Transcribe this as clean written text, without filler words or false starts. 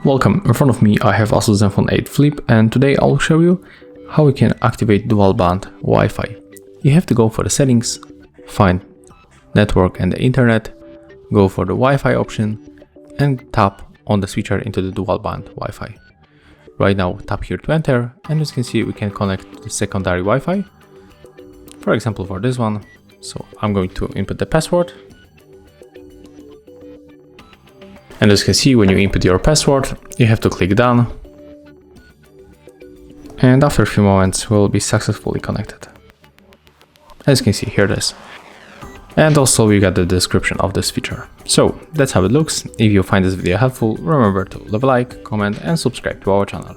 Welcome, in front of me I have ASUS ZenFone 8 Flip, and today I'll show you how we can activate dual-band Wi-Fi. You have to go for the settings, find network and the internet, go for the Wi-Fi option and tap on the switcher into the dual-band Wi-Fi. Right now tap here to enter, and as you can see we can connect to the secondary Wi-Fi. For example, for this one, so I'm going to input the password. And as you can see, when you input your password, you have to click done. And after a few moments, we'll be successfully connected. As you can see, here it is. And also we got the description of this feature. So that's how it looks. If you find this video helpful, remember to leave a like, comment and subscribe to our channel.